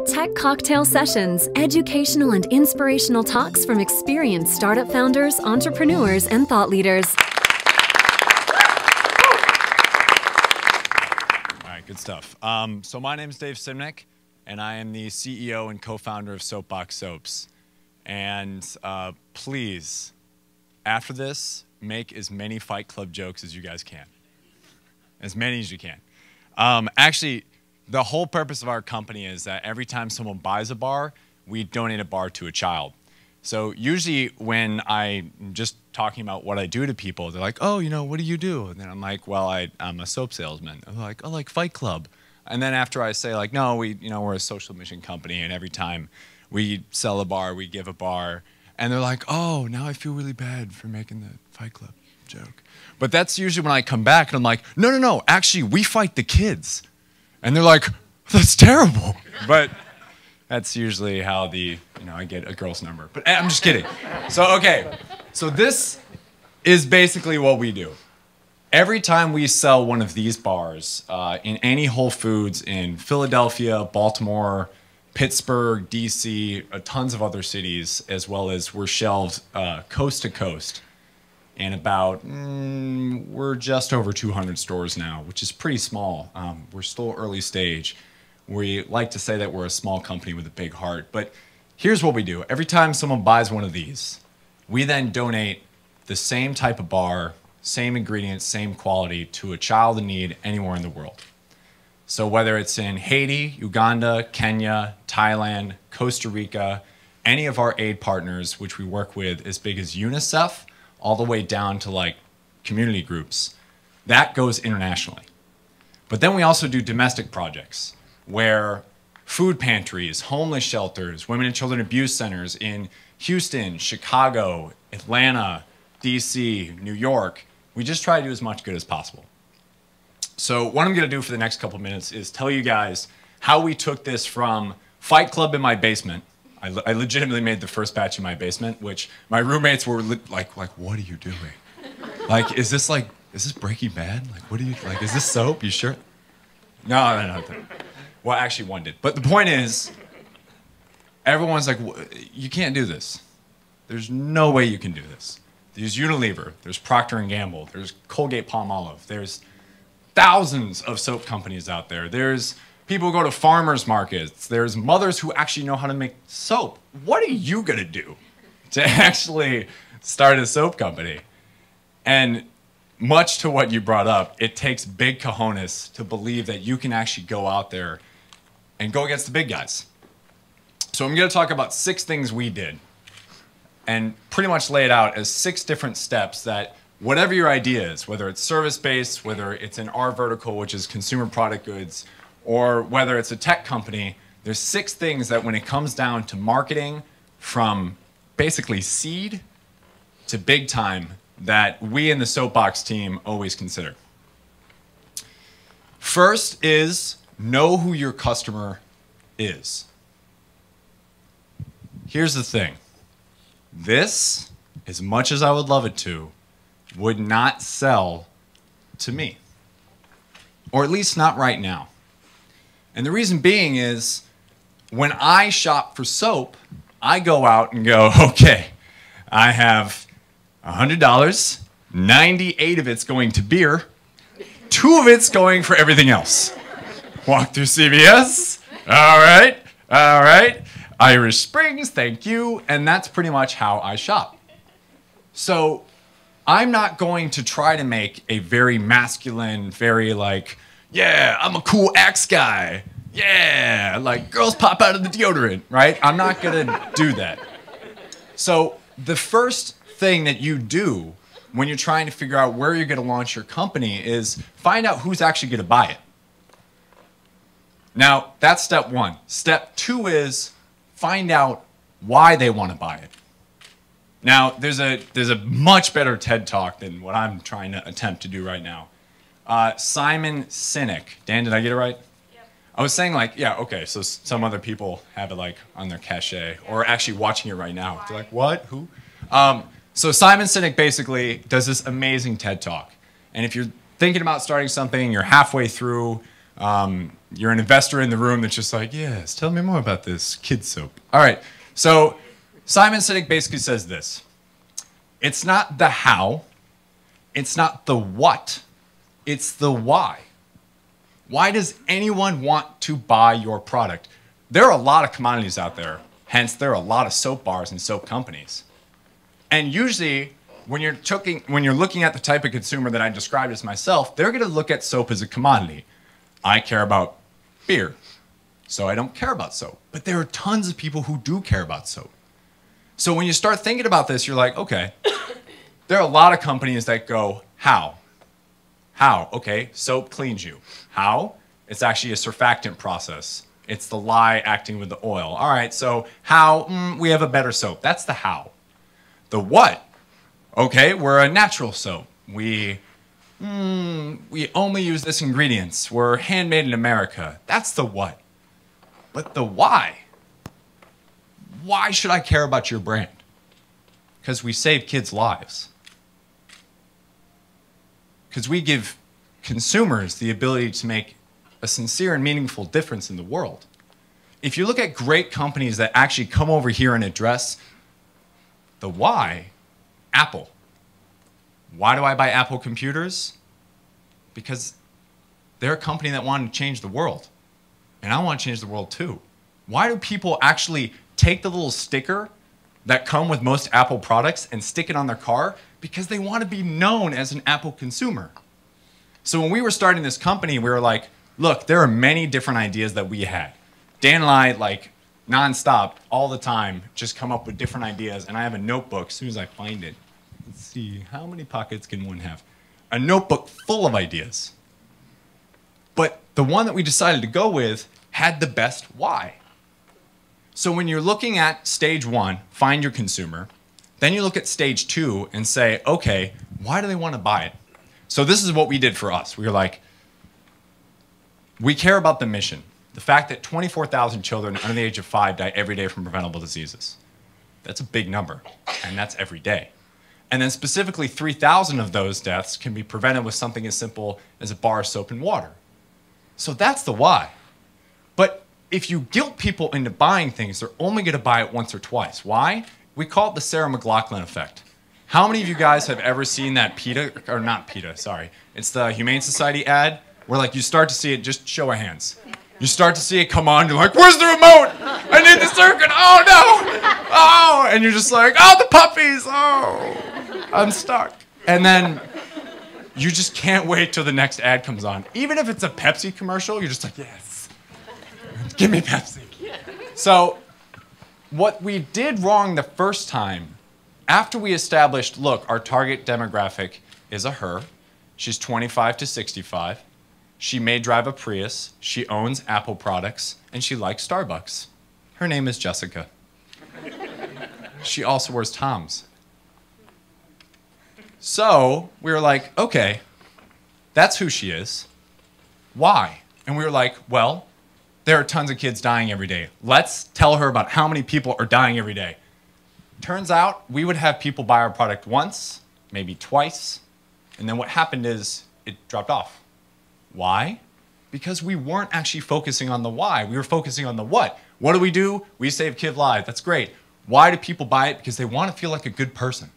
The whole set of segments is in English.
Tech Cocktail Sessions, educational and inspirational talks from experienced startup founders, entrepreneurs, and thought leaders. All right, good stuff. So my name is Dave Simnick, and I am the CEO and co-founder of SoapBox Soaps. And please, after this, make as many Fight Club jokes as you guys can. As many as you can. Actually, the whole purpose of our company is that every time someone buys a bar, we donate a bar to a child. So usually when I'm just talking about what I do to people, they're like, oh, you know, what do you do? And then I'm like, well, I'm a soap salesman. I'm like, oh, like Fight Club. And then after I say, like, no, we're a social mission company, and every time we sell a bar, we give a bar. And they're like, oh, now I feel really bad for making the Fight Club joke. But that's usually when I come back and I'm like, no, actually, we fight the kids. And they're like, that's terrible. But that's usually how I get a girl's number. But I'm just kidding. So, okay. So this is basically what we do. Every time we sell one of these bars in any Whole Foods in Philadelphia, Baltimore, Pittsburgh, DC, tons of other cities, as well as we're shelved coast to coast. And about, we're just over 200 stores now, which is pretty small. We're still early stage. We like to say that we're a small company with a big heart. But here's what we do. Every time someone buys one of these, we then donate the same type of bar, same ingredients, same quality to a child in need anywhere in the world. So whether it's in Haiti, Uganda, Kenya, Thailand, Costa Rica, any of our aid partners, which we work with as big as UNICEF, all the way down to like community groups, that goes internationally. But then we also do domestic projects where food pantries, homeless shelters, women and children abuse centers in Houston, Chicago, Atlanta, DC, New York, we just try to do as much good as possible. So what I'm gonna do for the next couple minutes is tell you guys how we took this from Fight Club in my basement. I legitimately made the first batch in my basement, which my roommates were like, what are you doing? Like, is this Breaking Bad? Like, what are you, like, is this soap? You sure? No. Well, actually one did. But the point is, everyone's like, you can't do this. There's no way you can do this. There's Unilever, there's Procter & Gamble, there's Colgate-Palmolive, there's thousands of soap companies out there. There's people who go to farmers markets. There's mothers who actually know how to make soap. What are you gonna do to actually start a soap company? And much to what you brought up, it takes big cojones to believe that you can actually go out there and go against the big guys. So I'm gonna talk about 6 things we did and pretty much lay it out as 6 different steps that whatever your idea is, whether it's service-based, whether it's in our vertical, which is consumer product goods, or whether it's a tech company, there's 6 things that when it comes down to marketing, from basically seed to big time, that we in the SoapBox team always consider. First is know who your customer is. Here's the thing. This, as much as I would love it to, would not sell to me. Or at least not right now. And the reason being is, when I shop for soap, I go out and go, okay, I have $100, 98 of it's going to beer, 2 of it's going for everything else. Walk through CVS, all right, Irish Springs, thank you, and that's pretty much how I shop. So I'm not going to try to make a very masculine, very like, yeah, I'm a cool Axe guy. Yeah, like girls pop out of the deodorant, right? I'm not gonna do that. So the first thing that you do when you're trying to figure out where you're gonna launch your company is find out who's actually gonna buy it. Now, that's step 1. Step 2 is find out why they wanna buy it. Now, there's a much better TED Talk than what I'm trying to attempt to do right now. Simon Sinek. Dan, did I get it right? Yep. I was saying like, yeah, okay, so some other people have it like on their cache or actually watching it right now. They're like, what? Who? So Simon Sinek basically does this amazing TED Talk. And if you're thinking about starting something, you're halfway through, You're an investor in the room that's just like, yes, tell me more about this kid soap. All right, so Simon Sinek basically says this. It's not the how, it's not the what, it's the why. Why does anyone want to buy your product? There are a lot of commodities out there, hence there are a lot of soap bars and soap companies. And usually, when you're looking at the type of consumer that I described as myself, they're gonna look at soap as a commodity. I care about beer, so I don't care about soap. But there are tons of people who do care about soap. So when you start thinking about this, you're like, okay, there are a lot of companies that go, how? How? Okay, soap cleans you. How? It's actually a surfactant process. It's the lye acting with the oil. All right, so how? We have a better soap. That's the how. The what? Okay, we're a natural soap. We only use this ingredients. We're handmade in America. That's the what. But the why? Why should I care about your brand? Because we save kids' lives. Because we give consumers the ability to make a sincere and meaningful difference in the world. If you look at great companies that actually come over here and address the why, Apple. Why do I buy Apple computers? Because they're a company that wanted to change the world. And I want to change the world too. Why do people actually take the little sticker that come with most Apple products and stick it on their car? Because they want to be known as an Apple consumer. So when we were starting this company, we were like, look, there are many different ideas that we had. Dan and I, like, nonstop, all the time, just come up with different ideas. And I have a notebook, as soon as I find it. Let's see, how many pockets can one have? A notebook full of ideas. But the one that we decided to go with had the best why. So when you're looking at stage one, find your consumer, then you look at stage two and say, okay, why do they want to buy it? So this is what we did for us. We were like, we care about the mission. The fact that 24,000 children under the age of 5 die every day from preventable diseases. That's a big number, and that's every day. And then specifically 3,000 of those deaths can be prevented with something as simple as a bar of soap and water. So that's the why. But if you guilt people into buying things, they're only going to buy it once or twice. Why? We call it the Sarah McLachlan effect. How many of you guys have ever seen that PETA, or not PETA, sorry, it's the Humane Society ad, where like you start to see it, just show of hands. You start to see it come on, you're like, where's the remote? I need the circuit, oh no! Oh, and you're just like, oh, the puppies, oh, I'm stuck. And then you just can't wait till the next ad comes on. Even if it's a Pepsi commercial, you're just like, yes, give me Pepsi. So what we did wrong the first time, after we established, look, our target demographic is a her, she's 25 to 65, she may drive a Prius, she owns Apple products, and she likes Starbucks. Her name is Jessica. She also wears Toms. So we were like, okay, that's who she is. Why? And we were like, well, there are tons of kids dying every day. Let's tell her about how many people are dying every day. Turns out we would have people buy our product once, maybe twice, and then what happened is it dropped off. Why? Because we weren't actually focusing on the why. We were focusing on the what. What do? We save kid lives. That's great. Why do people buy it? Because they want to feel like a good person.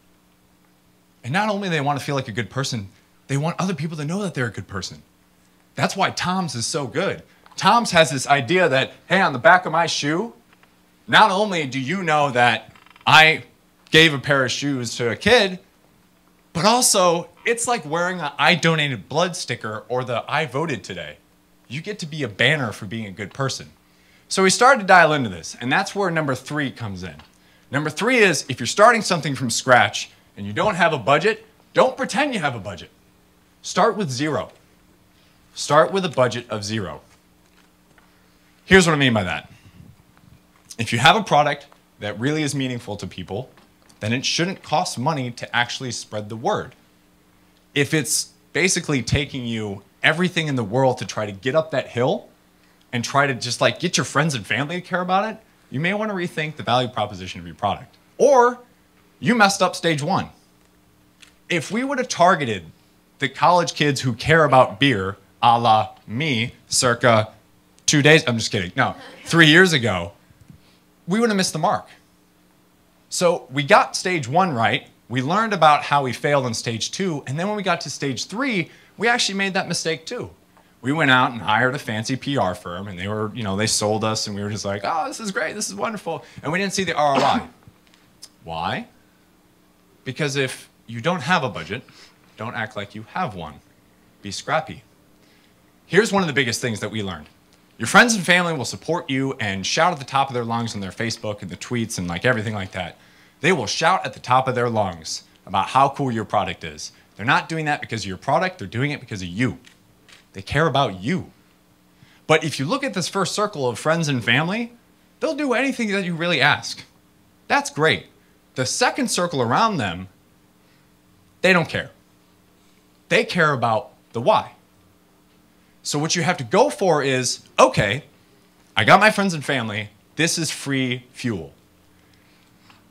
And not only do they want to feel like a good person, they want other people to know that they're a good person. That's why Tom's is so good. Tom's has this idea that, hey, on the back of my shoe, not only do you know that I gave a pair of shoes to a kid, but also it's like wearing an I donated blood sticker or the I voted today. You get to be a banner for being a good person. So we started to dial into this, and that's where number 3 comes in. Number 3 is if you're starting something from scratch and you don't have a budget, don't pretend you have a budget. Start with 0. Start with a budget of 0. Here's what I mean by that. If you have a product that really is meaningful to people, then it shouldn't cost money to actually spread the word. If it's basically taking you everything in the world to try to get up that hill and try to just like get your friends and family to care about it, you may want to rethink the value proposition of your product. Or you messed up stage 1. If we would have targeted the college kids who care about beer, a la me, circa 2 days, I'm just kidding, no, 3 years ago, we would have missed the mark. So we got stage 1 right, we learned about how we failed in stage 2, and then when we got to stage 3, we actually made that mistake too. We went out and hired a fancy PR firm, and they were, they sold us, and we were just like, oh, this is great, this is wonderful, and we didn't see the ROI. Why? Because if you don't have a budget, don't act like you have one. Be scrappy. Here's one of the biggest things that we learned. Your friends and family will support you and shout at the top of their lungs on their Facebook and the tweets and like everything like that. They will shout at the top of their lungs about how cool your product is. They're not doing that because of your product, they're doing it because of you. They care about you. But if you look at this first circle of friends and family, they'll do anything that you really ask. That's great. The second circle around them, they don't care. They care about the why. So what you have to go for is, okay, I got my friends and family, this is free fuel.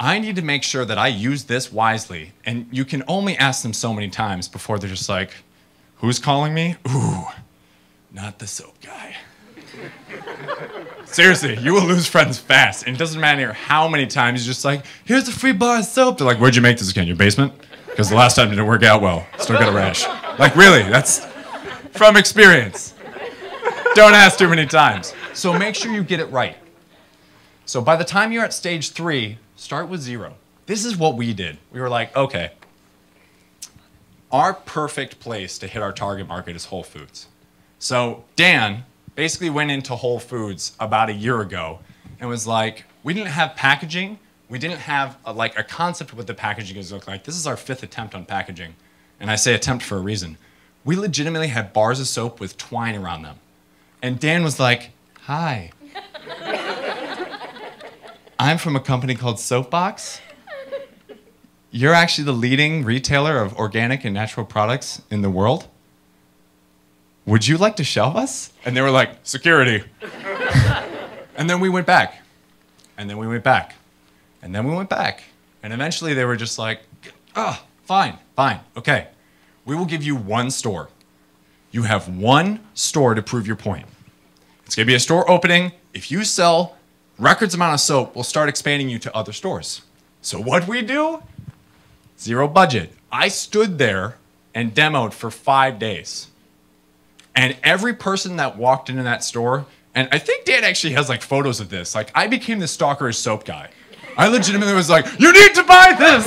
I need to make sure that I use this wisely, and you can only ask them so many times before they're just like, who's calling me? Ooh, not the soap guy. Seriously, you will lose friends fast, and it doesn't matter how many times you're just like, here's a free bar of soap. They're like, where'd you make this again, your basement? Because the last time didn't work out well. Still got a rash. Like really, that's from experience. Don't ask too many times. So make sure you get it right. So by the time you're at stage 3, start with 0. This is what we did. We were like, okay, our perfect place to hit our target market is Whole Foods. So Dan basically went into Whole Foods about a year ago and was like, we didn't have packaging. We didn't have a concept of what the packaging is look like. This is our 5th attempt on packaging. And I say attempt for a reason. We legitimately had bars of soap with twine around them. And Dan was like, hi. I'm from a company called SoapBox. You're actually the leading retailer of organic and natural products in the world. Would you like to shelve us? And they were like, security. And then we went back. And then we went back. And then we went back. And eventually they were just like, oh, fine, okay. We will give you 1 store. You have 1 store to prove your point. It's gonna be a store opening. If you sell records amount of soap, we'll start expanding you to other stores. So what'd we do? 0 budget. I stood there and demoed for 5 days. And every person that walked into that store, and I think Dan actually has like photos of this, like I became the stalker soap guy. I legitimately was like, you need to buy this!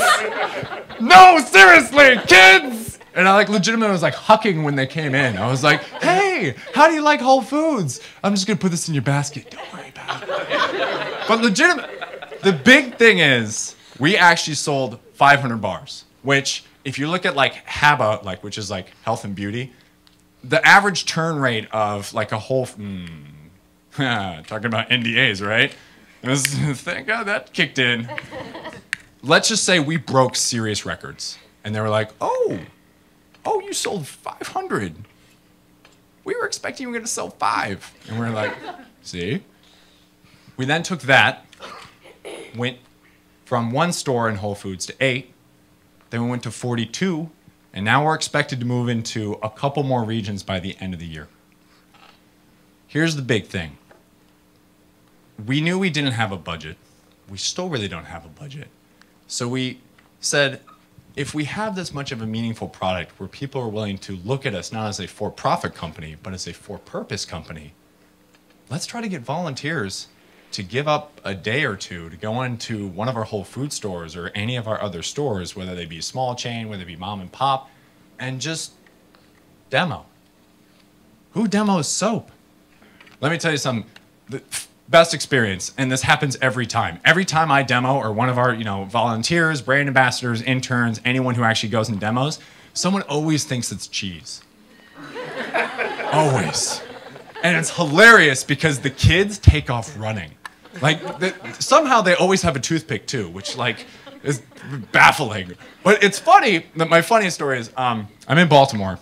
No, seriously, kids! And I like legitimately was like hucking when they came in. I was like, hey, how do you like Whole Foods? I'm just gonna put this in your basket, don't worry about it. But legitimately, the big thing is, we actually sold 500 bars, which if you look at like HABA, which is like health and beauty, the average turn rate of like a whole, talking about NDAs, right? Thank God that kicked in. Let's just say we broke serious records. And they were like, oh, you sold 500. We were expecting you were gonna sell 5. And we're like, see? We then took that, went from 1 store in Whole Foods to 8, then we went to 42, and now we're expected to move into a couple more regions by the end of the year. Here's the big thing. We knew we didn't have a budget. We still really don't have a budget. So we said, if we have this much of a meaningful product where people are willing to look at us not as a for-profit company, but as a for-purpose company, let's try to get volunteers to give up a day or 2 to go into one of our Whole Food stores or any of our other stores, whether they be a small chain, whether they be mom and pop, and just demo. Who demos soap? Let me tell you something. The best experience, and this happens every time. Every time I demo, or one of our volunteers, brand ambassadors, interns, anyone who actually goes and demos, someone always thinks it's cheese. Always. And it's hilarious because the kids take off running. Like, somehow they always have a toothpick too, which is baffling. But it's funny, my funniest story is, I'm in Baltimore,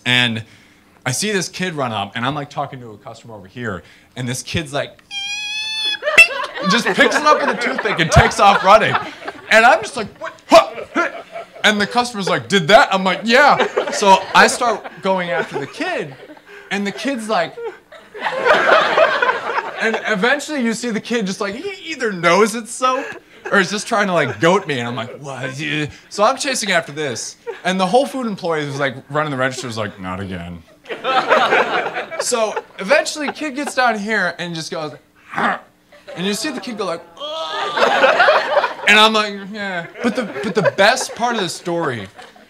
and I see this kid run up, and I'm like talking to a customer over here, and this kid's like, just picks it up with a toothpick and takes off running. And I'm just like, what? Huh? And the customer's like, did that? I'm like, yeah. So I start going after the kid, And the kid's like, and eventually you see the kid just like, he either knows it's soap or is just trying to like goat me. And I'm like, what? So I'm chasing after this. And the Whole Food employee who's like running the register is like, not again. So eventually kid gets down here and just goes, "Arr." And you see the kid go like, "Ugh." And I'm like, yeah. But the best part of the story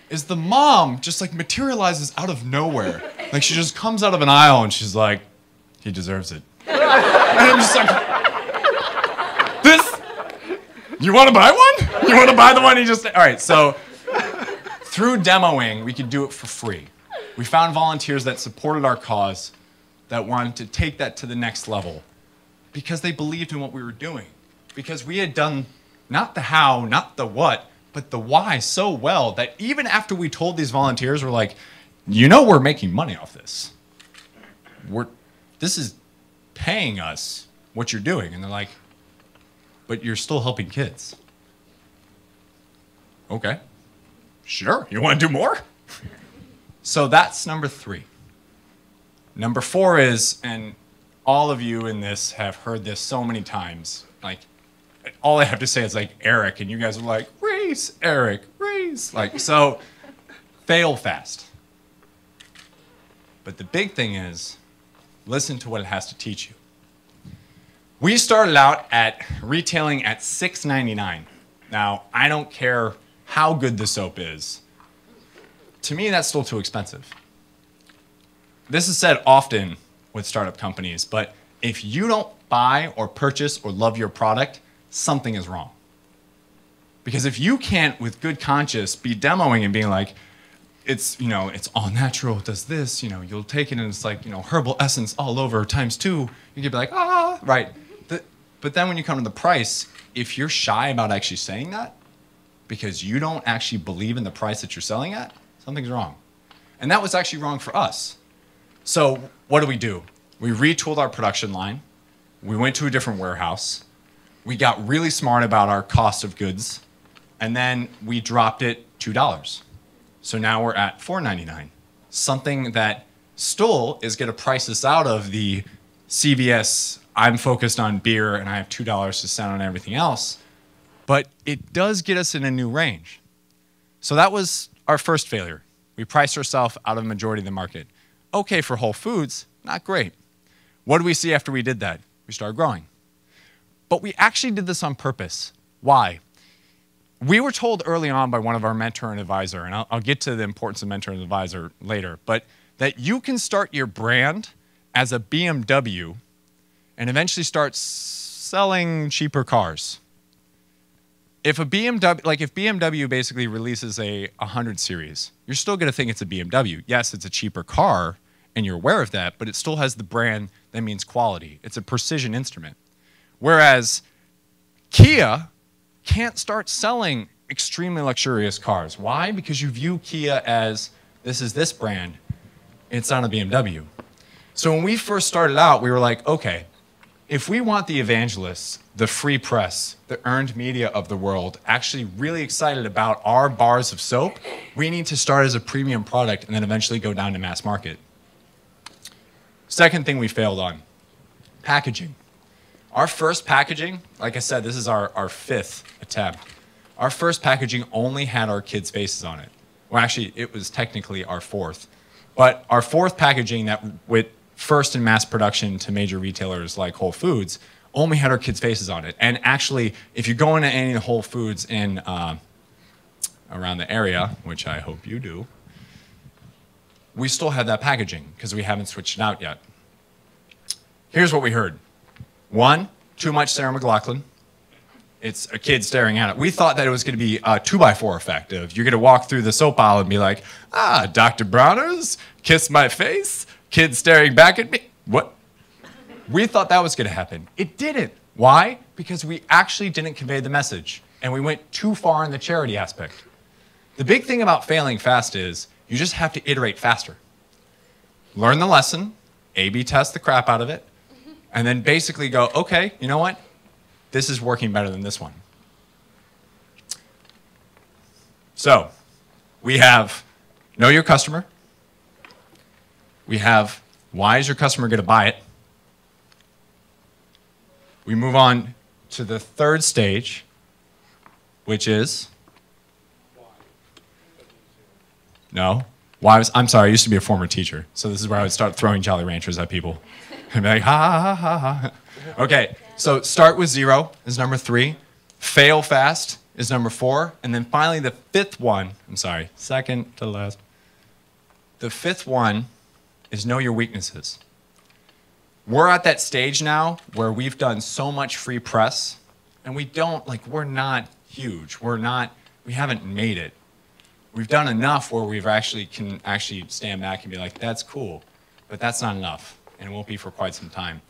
is the mom just like materializes out of nowhere. Like she just comes out of an aisle and she's like, he deserves it. And I'm just like, you want to buy one? You want to buy the one he just, all right, so through demoing, we could do it for free. We found volunteers that supported our cause, that wanted to take that to the next level because they believed in what we were doing. Because we had done not the how, not the what, but the why so well that even after we told these volunteers, we're like, you know we're making money off this. This is paying us what you're doing. And they're like, but you're still helping kids. Okay, sure, you want to do more? So that's number 3. Number 4 is, and all of you in this have heard this so many times, like, all I have to say is like Eric, and you guys are like, race, Eric, race. Like, so fail fast. But the big thing is, listen to what it has to teach you. We started out at retailing at $6.99. Now, I don't care how good the soap is. To me, that's still too expensive. This is said often with startup companies, but if you don't buy or purchase or love your product, something is wrong. Because if you can't, with good conscience, be demoing and being like, it's, you know, it's all natural, it does this, you know, you'll take it and it's like, you know, herbal essence all over ×2, you could be like, ah, right. But then when you come to the price, if you're shy about actually saying that, because you don't actually believe in the price that you're selling at, something's wrong. And that was actually wrong for us. So what do? We retooled our production line. We went to a different warehouse. We got really smart about our cost of goods. And then we dropped it $2. So now we're at $4.99. Something that still is going to price us out of the CVS, I'm focused on beer and I have $2 to spend on everything else. But it does get us in a new range. So that was our first failure. We priced ourselves out of the majority of the market. Okay for Whole Foods, not great. What do we see after we did that? We started growing. But we actually did this on purpose. Why? We were told early on by one of our mentor and advisor, and I'll get to the importance of mentor and advisor later, but that you can start your brand as a BMW and eventually start selling cheaper cars. If a BMW, like if BMW basically releases a 100 series, you're still going to think it's a BMW. Yes, it's a cheaper car, and you're aware of that, but it still has the brand that means quality. It's a precision instrument. Whereas Kia can't start selling extremely luxurious cars. Why? Because you view Kia as, this is this brand, it's not a BMW. So when we first started out, we were like, okay, if we want the evangelists, the free press, the earned media of the world actually really excited about our bars of soap, we need to start as a premium product and then eventually go down to mass market. Second thing we failed on, packaging. Our first packaging, like I said, this is our 5th attempt. Our first packaging only had our kids' faces on it. Well, actually, it was technically our 4th. But our 4th packaging that went first in mass production to major retailers like Whole Foods only had our kids' faces on it. And actually, if you go into any of the Whole Foods in around the area, which I hope you do, we still have that packaging because we haven't switched it out yet. Here's what we heard. 1, too much Sarah McLachlan. It's a kid staring at it. We thought that it was going to be a 2x4 effect of you're going to walk through the soap aisle and be like, ah, Dr. Bronner's, kiss my face, kid staring back at me. What? We thought that was going to happen. It didn't. Why? Because we actually didn't convey the message, and we went too far in the charity aspect. The big thing about failing fast is you just have to iterate faster. Learn the lesson, A/B test the crap out of it, and then basically go, okay, you know what? This is working better than this one. So we have know your customer. We have Why is your customer going to buy it? We move on to the third stage, which is? No. I'm sorry, I used to be a former teacher, so this is where I would start throwing Jolly Ranchers at people. And be like, ha, ha, ha, ha, ha. Okay, so start with 0 is number 3. Fail fast is number 4. And then finally the fifth one, second to last. The fifth one is know your weaknesses. We're at that stage now where we've done so much free press, and we're not huge. We haven't made it. We've done enough where can actually stand back and be like, that's cool, but that's not enough, and it won't be for quite some time.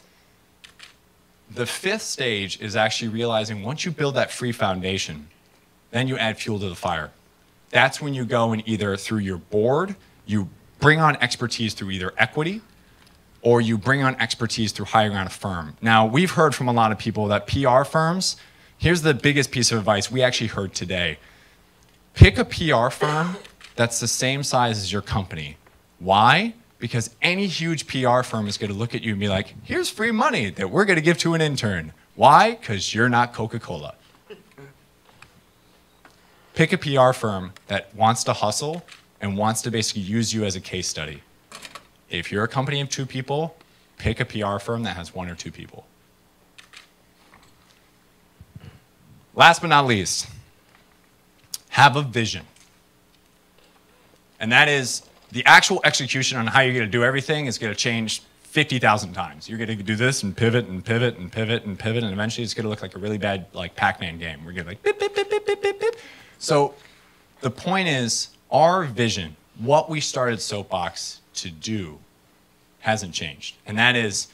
The fifth stage is actually realizing once you build that free foundation, then you add fuel to the fire. That's when you go and either through your board, you bring on expertise through either equity, or you bring on expertise through hiring on a firm. Now, we've heard from a lot of people that PR firms, here's the biggest piece of advice we actually heard today. Pick a PR firm that's the same size as your company. Why? Because any huge PR firm is going to look at you and be like, here's free money that we're going to give to an intern. Why? Because you're not Coca-Cola. Pick a PR firm that wants to hustle and wants to basically use you as a case study. If you're a company of 2 people, pick a PR firm that has 1 or 2 people. Last but not least, have a vision. And that is the actual execution on how you're going to do everything is going to change 50,000 times. You're going to do this and pivot and pivot and pivot and pivot, and eventually it's going to look like a really bad Pac-Man game. We're going to bip, bip, bip, bip, bip, bip, bip. So the point is, our vision, what we started SoapBox to do, hasn't changed. And that is,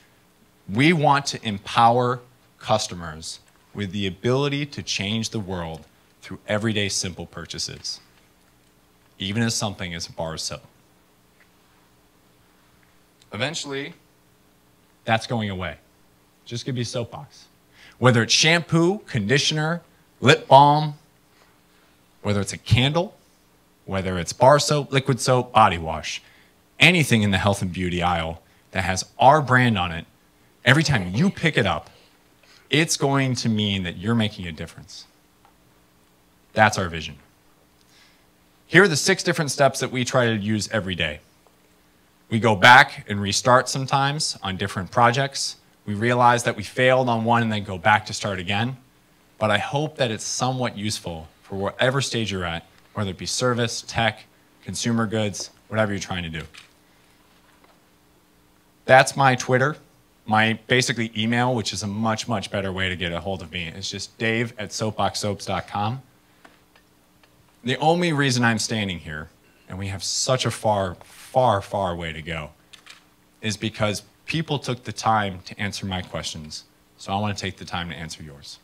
we want to empower customers with the ability to change the world through everyday simple purchases, even as something as a bar of soap. Eventually, that's going away. Just gonna be SoapBox. Whether it's shampoo, conditioner, lip balm, whether it's a candle, whether it's bar soap, liquid soap, body wash, anything in the health and beauty aisle that has our brand on it, every time you pick it up, it's going to mean that you're making a difference. That's our vision. Here are the 6 different steps that we try to use every day. We go back and restart sometimes on different projects. We realize that we failed on one and then go back to start again. But I hope that it's somewhat useful for whatever stage you're at, whether it be service, tech, consumer goods, whatever you're trying to do. That's my Twitter. My basically email, which is a much, much better way to get a hold of me, is just dave@soapboxsoaps.com. The only reason I'm standing here, and we have such a far, far, far way to go, is because people took the time to answer my questions. So I want to take the time to answer yours.